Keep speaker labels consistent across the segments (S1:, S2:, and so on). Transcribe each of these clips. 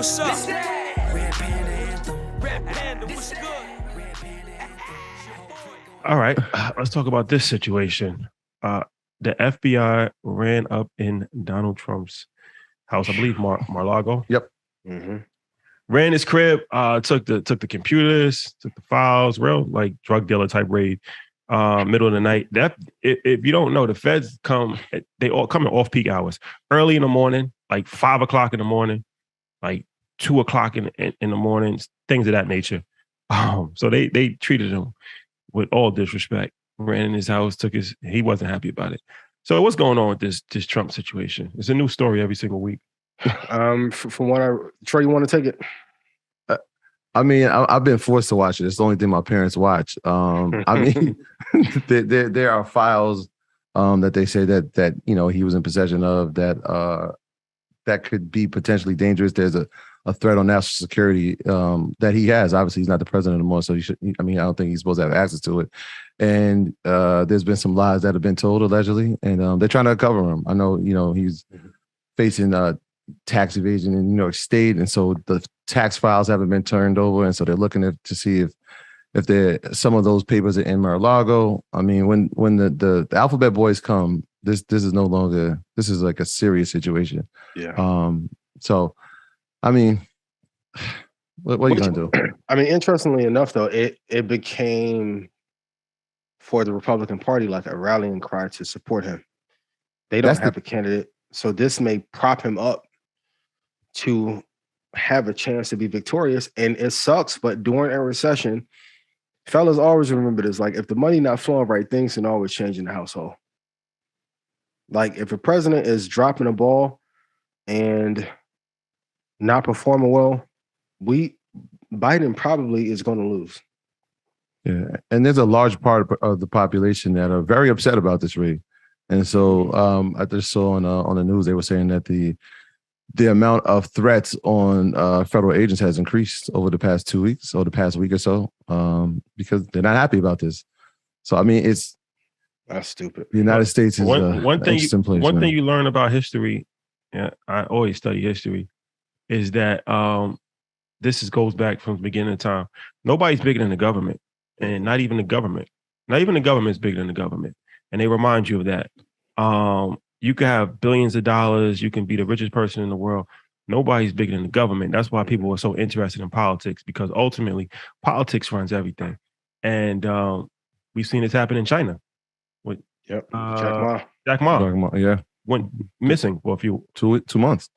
S1: what's up? Red Panda Anthem. Red Panda, what's good?
S2: All right, let's talk about this situation. The FBI ran up in Donald Trump's house, I believe Mar-Lago.
S3: Yep.
S2: Mm-hmm. Ran his crib, took the computers, took the files, real like drug dealer type raid. Middle of the night. That if you don't know, the feds come. They all come in off peak hours, early in the morning, like 5 o'clock in the morning, like 2 o'clock in the morning, things of that nature. So they treated him with all disrespect. Ran in his house, he wasn't happy about it. So what's going on with this Trump situation? It's a new story every single week.
S4: From what Troy, you want to take it?
S3: I mean, I've been forced to watch it. It's the only thing my parents watch. I mean, there are files that they say that he was in possession of that could be potentially dangerous. There's a threat on national security that he has. Obviously, he's not the president anymore, so I don't think he's supposed to have access to it. And there's been some lies that have been told allegedly, and they're trying to cover him. I know, he's facing tax evasion in New York State, and so the tax files haven't been turned over, and so they're looking to see if some of those papers are in Mar-a-Lago. I mean, when the Alphabet Boys come, this is no longer, this is like a serious situation.
S4: Yeah.
S3: So, I mean, what are you gonna do?
S4: I mean, interestingly enough, though, it became for the Republican Party like a rallying cry to support him. They don't have a candidate, so this may prop him up to have a chance to be victorious. And it sucks, but during a recession, fellas always remember this: like, if the money not flowing right, things can always change in the household. Like, if a president is dropping a ball and not performing well, Biden probably is going to lose.
S3: Yeah, and there's a large part of the population that are very upset about this raid. And so I just saw on the news they were saying that the amount of threats on federal agents has increased over the past 2 weeks or the past week or so because they're not happy about this. So I mean,
S4: that's stupid.
S3: The United States is
S2: one thing. One thing you learn about history, yeah, I always study history, is that this goes back from the beginning of time. Nobody's bigger than the government, and not even the government. Not even the government is bigger than the government, and they remind you of that. You can have billions of dollars. You can be the richest person in the world. Nobody's bigger than the government. That's why people are so interested in politics, because ultimately politics runs everything. And we've seen this happen in China.
S4: Jack Ma.
S3: Jack Ma, yeah,
S2: went missing for a few
S3: months.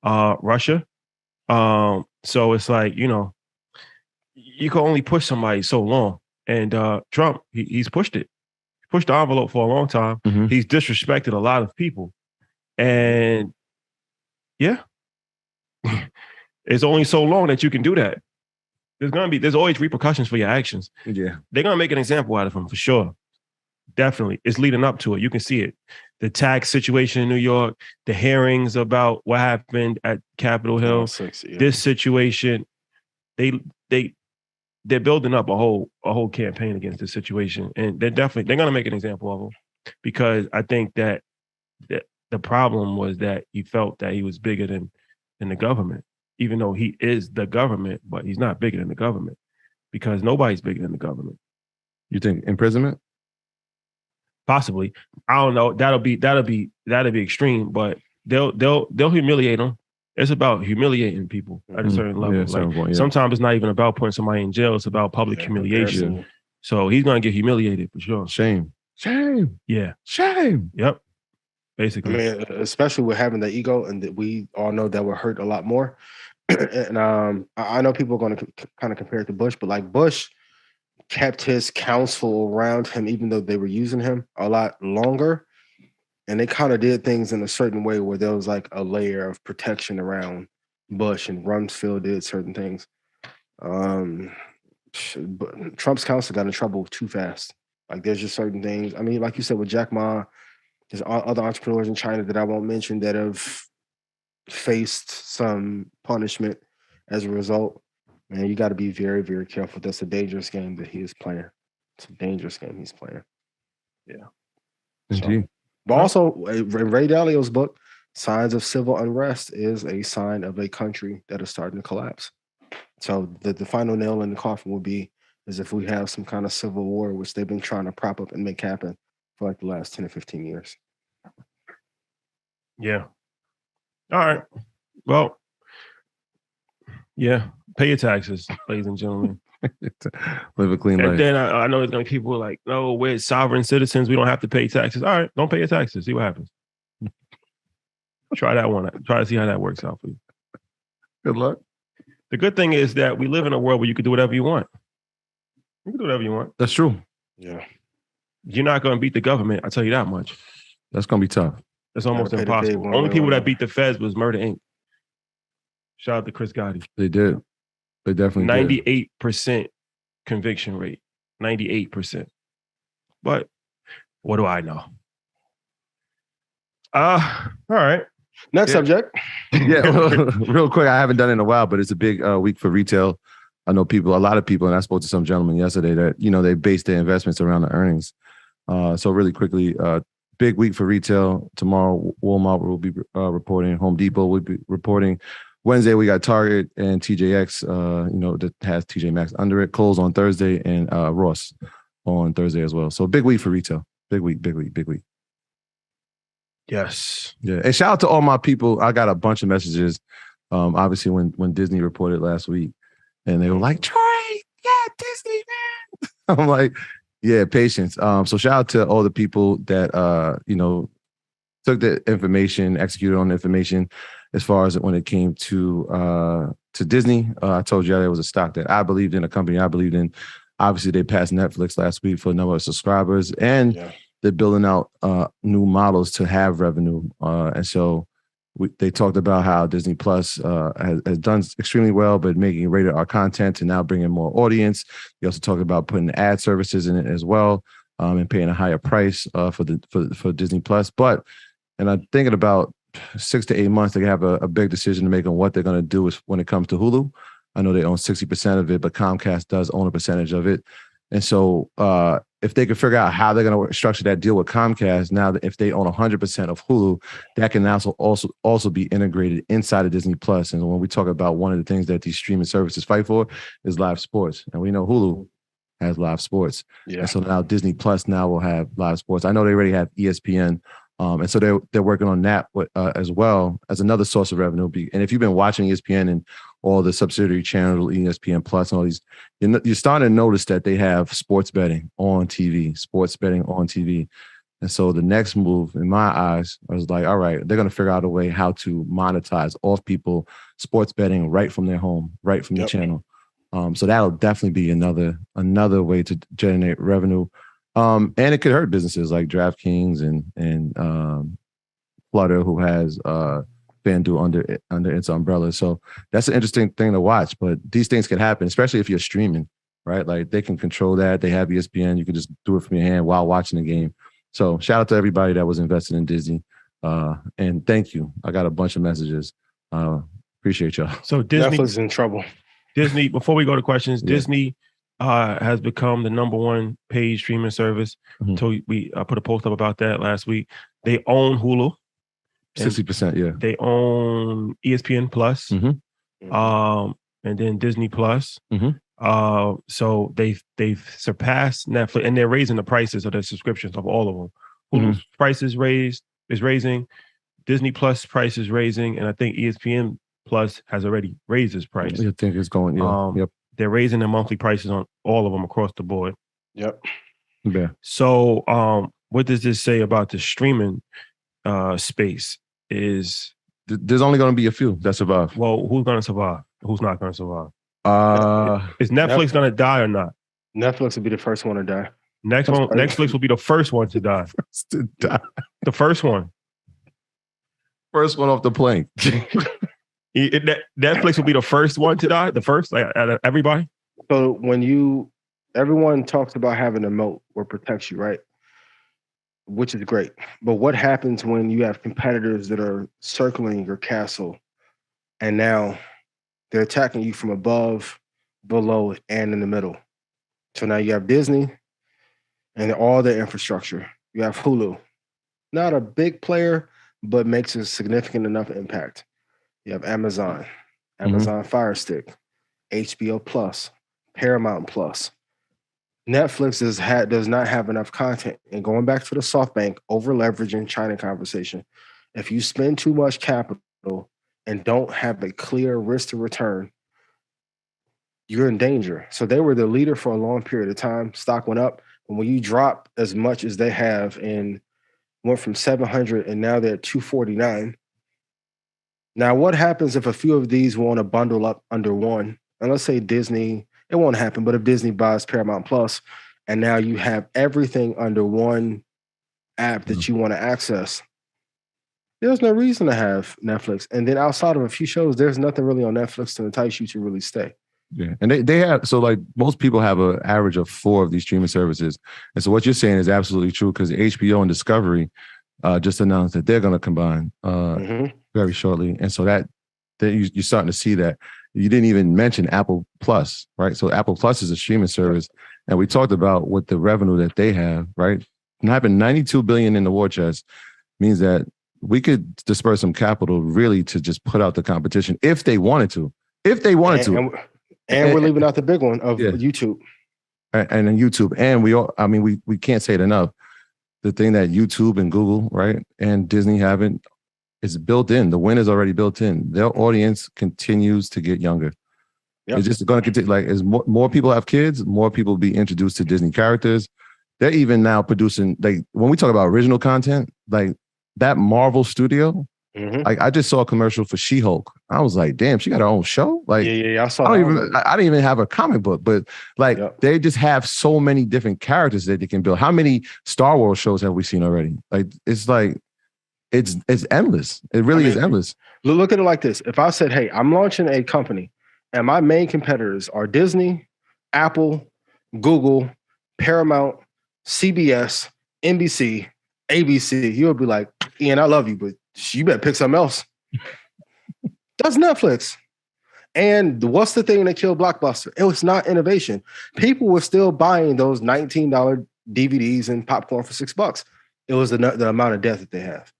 S2: Russia. So it's like, you can only push somebody so long. And Trump, he's pushed it. Pushed the envelope for a long time.
S3: Mm-hmm.
S2: He's disrespected a lot of people. And yeah, it's only so long that you can do that. There's always repercussions for your actions.
S3: Yeah.
S2: They're going to make an example out of him for sure. Definitely. It's leading up to it. You can see it. The tax situation in New York, the hearings about what happened at Capitol Hill, this situation, they're building up a whole campaign against this situation. And they're going to make an example of him, because I think that the problem was that he felt that he was bigger than the government, even though he is the government, but he's not bigger than the government, because nobody's bigger than the government.
S3: You think imprisonment?
S2: Possibly. I don't know. That'll be extreme, but they'll humiliate him. It's about humiliating people at a certain level. Sometimes it's not even about putting somebody in jail. It's about public humiliation. So he's going to get humiliated for sure.
S3: Shame.
S2: Yeah.
S3: Shame.
S2: Yep. Basically.
S4: I mean, especially with having the ego, and that we all know that will hurt a lot more. And I know people are going to kind of compare it to Bush, but like Bush kept his counsel around him, even though they were using him a lot longer. And they kind of did things in a certain way where there was like a layer of protection around Bush, and Rumsfeld did certain things. But Trump's counsel got in trouble too fast. Like, there's just certain things. I mean, like you said, with Jack Ma, there's other entrepreneurs in China that I won't mention that have faced some punishment as a result. Man, you got to be very, very careful. That's a dangerous game that he is playing. It's a dangerous game he's playing.
S2: Yeah.
S3: Indeed.
S4: But also, in Ray Dalio's book, signs of civil unrest is a sign of a country that is starting to collapse. So the final nail in the coffin will be is if we have some kind of civil war, which they've been trying to prop up and make happen for like the last 10 or 15 years.
S2: Yeah. All right. Well, yeah. Pay your taxes, ladies and gentlemen.
S3: Live a clean life.
S2: And then I know there's going to be people like, no, we're sovereign citizens. We don't have to pay taxes. All right. Don't pay your taxes. See what happens. Try that one. Try to see how that works out for you.
S3: Good luck.
S2: The good thing is that we live in a world where you can do whatever you want. You can do whatever you want.
S3: That's true.
S4: Yeah.
S2: You're not going to beat the government. I'll tell you that much.
S3: That's going to be tough.
S2: It's almost impossible. Only people that beat the feds was Murder Inc. Shout out to Chris Gotti.
S3: They did. They definitely
S2: 98% conviction rate. 98%. But what do I know? All right.
S4: Next subject.
S3: Yeah, real quick. I haven't done it in a while, but it's a big week for retail. I know a lot of people, and I spoke to some gentlemen yesterday that, they base their investments around the earnings. So really quickly, big week for retail. Tomorrow, Walmart will be reporting. Home Depot will be reporting. Wednesday, we got Target and TJX, that has TJ Maxx under it. Kohl's on Thursday and Ross on Thursday as well. So big week for retail. Big week.
S2: Yes.
S3: Yeah. And shout out to all my people. I got a bunch of messages, obviously, when Disney reported last week. And they were like, Troy, yeah, Disney, man. I'm like, yeah, patience. So shout out to all the people that, took the information, executed on the information as far as when it came to Disney. I told you there was a stock that I believed in, a company I believed in. Obviously, they passed Netflix last week for a number of subscribers, and they're building out new models to have revenue. And so they talked about how Disney Plus has done extremely well, but making rated R content and now bringing more audience. They also talked about putting ad services in it as well, and paying a higher price for Disney Plus. And I'm thinking about 6 to 8 months, they have a big decision to make on what they're going to do when it comes to Hulu. I know they own 60% of it, but Comcast does own a percentage of it. And so if they could figure out how they're going to structure that deal with Comcast, now that if they own 100% of Hulu, that can also be integrated inside of Disney Plus. And when we talk about one of the things that these streaming services fight for is live sports. And we know Hulu has live sports. Yeah. And so now Disney Plus now will have live sports. I know they already have ESPN. And so they're working on that as well as another source of revenue. And if you've been watching ESPN and all the subsidiary channels, ESPN Plus and all these, you're starting to notice that they have sports betting on TV. And so the next move, in my eyes, I was like, all right, they're going to figure out a way how to monetize off people sports betting right from their home, right from the channel. So that'll definitely be another way to generate revenue. And it could hurt businesses like DraftKings and Flutter, who has FanDuel under its umbrella. So that's an interesting thing to watch. But these things can happen, especially if you're streaming, right? Like they can control that. They have ESPN. You can just do it from your hand while watching the game. So shout out to everybody that was invested in Disney. And thank you. I got a bunch of messages. Appreciate y'all.
S2: So Disney
S4: Netflix is in trouble.
S2: Disney, before we go to questions, Disney has become the number one paid streaming service. Mm-hmm. So we put a post up about that last week. They own Hulu.
S3: 60%, yeah.
S2: They own ESPN Plus, and then Disney Plus. Mm-hmm. So they've surpassed Netflix, and they're raising the prices of their subscriptions of all of them. Hulu's price is raising, Disney Plus price is raising, and I think ESPN Plus has already raised its price.
S3: I think it's going. Yeah. Yep.
S2: They're raising their monthly prices on all of them across the board.
S4: Yep.
S3: Yeah.
S2: So, what does this say about the streaming space?
S3: There's only going to be a few that survive.
S2: Well, who's going to survive? Who's not going to survive? Is Netflix going to die or not?
S4: Netflix will be the first one to die.
S2: Netflix will be the first one to die.
S3: First to die.
S2: The first one.
S3: First one off the plane.
S2: Netflix will be the first one to die. The first, like out of everybody.
S4: So everyone talks about having a moat where it protects you, right? Which is great. But what happens when you have competitors that are circling your castle and now they're attacking you from above, below, and in the middle? So now you have Disney and all their infrastructure. You have Hulu. Not a big player, but makes a significant enough impact. You have Amazon Fire Stick, HBO Plus, Paramount Plus. Netflix does not have enough content. And going back to the SoftBank over leveraging China conversation, if you spend too much capital and don't have a clear risk to return, you're in danger. So they were the leader for a long period of time. Stock went up. And when you drop as much as they have and went from 700 and now they're at 249. Now, what happens if a few of these want to bundle up under one? And let's say Disney, it won't happen, but if Disney buys Paramount Plus and now you have everything under one app that you want to access, there's no reason to have Netflix. And then outside of a few shows, there's nothing really on Netflix to entice you to really stay.
S3: Yeah. And they have, so like most people have an average of 4 of these streaming services. And so what you're saying is absolutely true because HBO and Discovery just announced that they're going to combine very shortly. And so that you're starting to see that. You didn't even mention Apple Plus, right? So Apple Plus is a streaming service. And we talked about what the revenue that they have, right? And having $92 billion in the war chest means that we could disperse some capital really to just put out the competition if they wanted to. If they wanted to.
S4: And we're leaving out the big one of YouTube.
S3: And then YouTube. And we can't say it enough. The thing that YouTube and Google, right, and Disney haven't is built in. The win is already built in. Their audience continues to get younger. Yep. It's just going to continue. Like as more people have kids, more people will be introduced to Disney characters. They're even now producing, like when we talk about original content, like that Marvel studio. Like I just saw a commercial for She-Hulk. I was like, damn, she got her own show. Like,
S4: I saw.
S3: I didn't even have a comic book, but like they just have so many different characters that they can build. How many Star Wars shows have we seen already? Like it's endless. It really is endless.
S4: Look at it like this. If I said, hey, I'm launching a company and my main competitors are Disney, Apple, Google, Paramount, CBS, NBC, ABC, you would be like, Ian, I love you, but you better pick something else. That's Netflix. And what's the thing that killed Blockbuster? It was not innovation. People were still buying those $19 DVDs and popcorn for $6. It was the amount of debt that they have.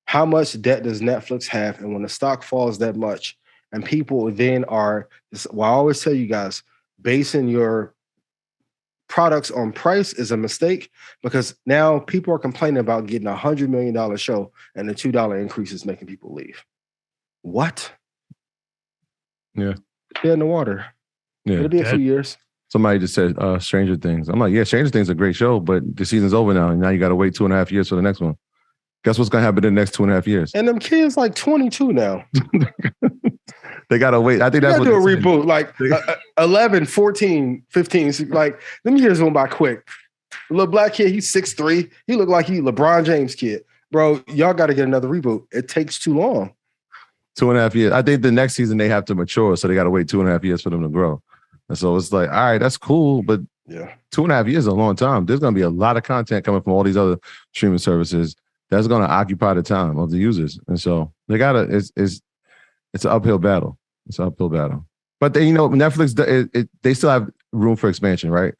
S4: How much debt does Netflix have? And when the stock falls that much, and people then I always tell you guys, basing your products on price is a mistake because now people are complaining about getting a $100 million show and the $2 increase is making people leave. What?
S3: Yeah.
S4: Dead in the water. Yeah. It'll be a few years.
S3: Somebody just said Stranger Things. I'm like, yeah, Stranger Things is a great show, but the season's over now. And now you got to wait 2.5 years for the next one. Guess what's going to happen in the next 2.5 years?
S4: And them kids like 22 now.
S3: They got to wait. I think that's what
S4: do a reboot. Like 11, 14, 15. Like, them years went by quick. The little black kid, he's 6'3". He looked like he LeBron James kid. Bro, y'all got to get another reboot. It takes too long.
S3: 2.5 years. I think the next season they have to mature, so they got to wait 2.5 years for them to grow. And so it's like, all right, that's cool, but 2.5 years is a long time. There's going to be a lot of content coming from all these other streaming services that's going to occupy the time of the users. And so they got to, it's an uphill battle. It's an uphill battle. But they, Netflix, they still have room for expansion, right?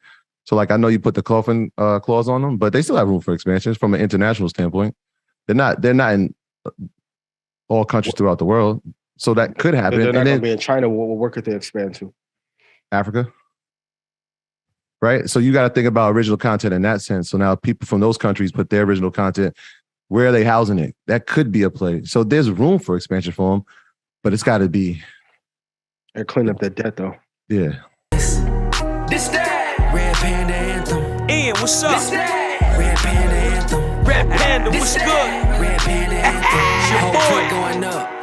S3: So like, I know you put the coffin clause on them, but they still have room for expansion from an international standpoint. They're not in all countries throughout the world. So that could happen.
S4: They're not going to be in China. Where could they expand to?
S3: Africa. Right? So you got to think about original content in that sense. So now people from those countries put their original content. Where are they housing it? That could be a play. So there's room for expansion for them, but it's got to be.
S4: They're cleaning up that debt, though.
S3: Yeah.
S1: This that Red Panda Anthem. Ian, what's up? This that Red Panda Anthem. Red Panda, what's good? Red Panda Anthem. Your boy going up.